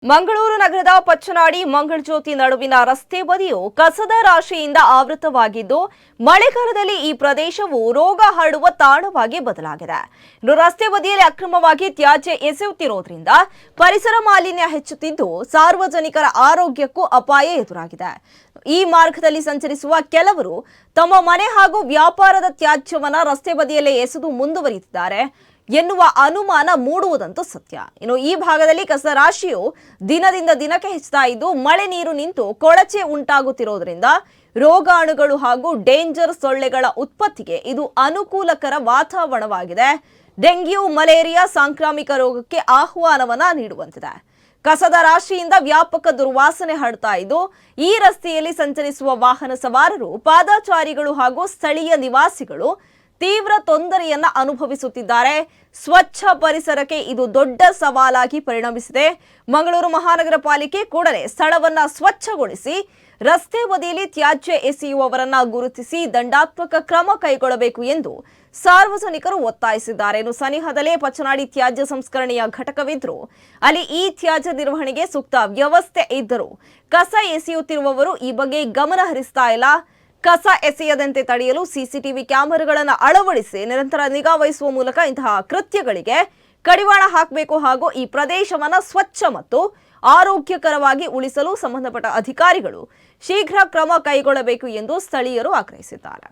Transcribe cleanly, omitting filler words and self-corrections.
ಮಂಗಳೂರು ನಗರದ ಪಚ್ಚನಾಡಿ ಮಂಗಳಜ್ಯೋತಿ ನಡುವಿನ ರಸ್ತೆ ಬದಿಯು ಕಸದ ರಾಶಿಯಿಂದ ಆವೃತವಾಗಿದ್ದು ಮಳೆಗಾಲದಲ್ಲಿ ಈ ಪ್ರದೇಶವು ರೋಗ ಹರಡುವ ತಾಣವಾಗಿ ಬದಲಾಗಿದೆ. ಇನ್ನು ರಸ್ತೆ ಬದಿಯಲ್ಲಿ ಅಕ್ರಮವಾಗಿ ತ್ಯಾಜ್ಯ ಎಸೆಯುತ್ತಿರುವುದರಿಂದ ಪರಿಸರ ಮಾಲಿನ್ಯ ಹೆಚ್ಚುತ್ತಿದ್ದು ಸಾರ್ವಜನಿಕರ ಆರೋಗ್ಯಕ್ಕೂ ಅಪಾಯ ಎದುರಾಗಿದೆ. ಈ ಮಾರ್ಗದಲ್ಲಿ ಸಂಚರಿಸುವ ಕೆಲವರು ತಮ್ಮ ಮನೆ ಹಾಗೂ ವ್ಯಾಪಾರದ ತ್ಯಾಜ್ಯವನ್ನ ರಸ್ತೆ ಬದಿಯಲ್ಲೇ ಎಸೆದು ಮುಂದುವರಿಯುತ್ತಿದ್ದಾರೆ ಎನ್ನುವ ಅನುಮಾನ ಮೂಡುವುದಂತೂ ಸತ್ಯ. ಇನ್ನು ಈ ಭಾಗದಲ್ಲಿ ಕಸ ರಾಶಿಯು ದಿನದಿಂದ ದಿನಕ್ಕೆ ಹೆಚ್ಚುತ್ತಾ ಇದ್ದು ಮಳೆ ನೀರು ನಿಂತು ಕೊಳಚೆ ಉಂಟಾಗುತ್ತಿರುವುದರಿಂದ ರೋಗಾಣುಗಳು ಹಾಗೂ ಡೇಂಜರ್ ಸೊಳ್ಳೆಗಳ ಉತ್ಪತ್ತಿಗೆ ಇದು ಅನುಕೂಲಕರ ವಾತಾವರಣವಾಗಿದೆ. ಡೆಂಗ್ಯೂ, ಮಲೇರಿಯಾ ಸಾಂಕ್ರಾಮಿಕ ರೋಗಕ್ಕೆ ಆಹ್ವಾನವನ್ನ ನೀಡುವಂತಿದೆ. ಕಸದ ರಾಶಿಯಿಂದ ವ್ಯಾಪಕ ದುರ್ವಾಸನೆ ಹರಡ್ತಾ ಇದ್ದು ಈ ರಸ್ತೆಯಲ್ಲಿ ಸಂಚರಿಸುವ ವಾಹನ ಸವಾರರು, ಪಾದಚಾರಿಗಳು ಹಾಗೂ ಸ್ಥಳೀಯ ನಿವಾಸಿಗಳು ತೀವ್ರ ತೊಂದರೆಯನ್ನ ಅನುಭವಿಸುತ್ತಿದ್ದಾರೆ. ಸ್ವಚ್ಛ ಪರಿಸರಕ್ಕೆ ಇದು ದೊಡ್ಡ ಸವಾಲಾಗಿ ಪರಿಣಮಿಸಿದೆ. ಮಂಗಳೂರು ಮಹಾನಗರ ಪಾಲಿಕೆ ಕೂಡಲೇ ಸ್ಥಳವನ್ನ ಸ್ವಚ್ಛಗೊಳಿಸಿ ರಸ್ತೆ ಬದಿಯಲ್ಲಿ ತ್ಯಾಜ್ಯ ಎಸೆಯುವವರನ್ನ ಗುರುತಿಸಿ ದಂಡಾತ್ಮಕ ಕ್ರಮ ಕೈಗೊಳ್ಳಬೇಕು ಎಂದು ಸಾರ್ವಜನಿಕರು ಒತ್ತಾಯಿಸಿದ್ದಾರೆ. ಇನ್ನು ಸನಿಹದಲ್ಲೇ ಪಚ್ಚನಾಡಿ ತ್ಯಾಜ್ಯ ಸಂಸ್ಕರಣೆಯ ಘಟಕವಿದ್ರು ಅಲ್ಲಿ ಈ ತ್ಯಾಜ್ಯ ನಿರ್ವಹಣೆಗೆ ಸೂಕ್ತ ವ್ಯವಸ್ಥೆ ಇದ್ದರೂ ಕಸ ಎಸೆಯುತ್ತಿರುವವರು ಈ ಬಗ್ಗೆ ಗಮನ ಹರಿಸ್ತಾ ಇಲ್ಲ. ಕಸ ಎಸೆಯದಂತೆ ತಡೆಯಲು ಸಿಸಿಟಿವಿ ಕ್ಯಾಮೆರಾಗಳನ್ನು ಅಳವಡಿಸಿ ನಿರಂತರ ನಿಗಾ ವಹಿಸುವ ಮೂಲಕ ಇಂತಹ ಕೃತ್ಯಗಳಿಗೆ ಕಡಿವಾಣ ಹಾಕಬೇಕು ಹಾಗೂ ಈ ಪ್ರದೇಶವನ್ನು ಸ್ವಚ್ಛ ಮತ್ತು ಆರೋಗ್ಯಕರವಾಗಿ ಉಳಿಸಲು ಸಂಬಂಧಪಟ್ಟ ಅಧಿಕಾರಿಗಳು ಶೀಘ್ರ ಕ್ರಮ ಕೈಗೊಳ್ಳಬೇಕು ಎಂದು ಸ್ಥಳೀಯರು ಆಗ್ರಹಿಸಿದ್ದಾರೆ.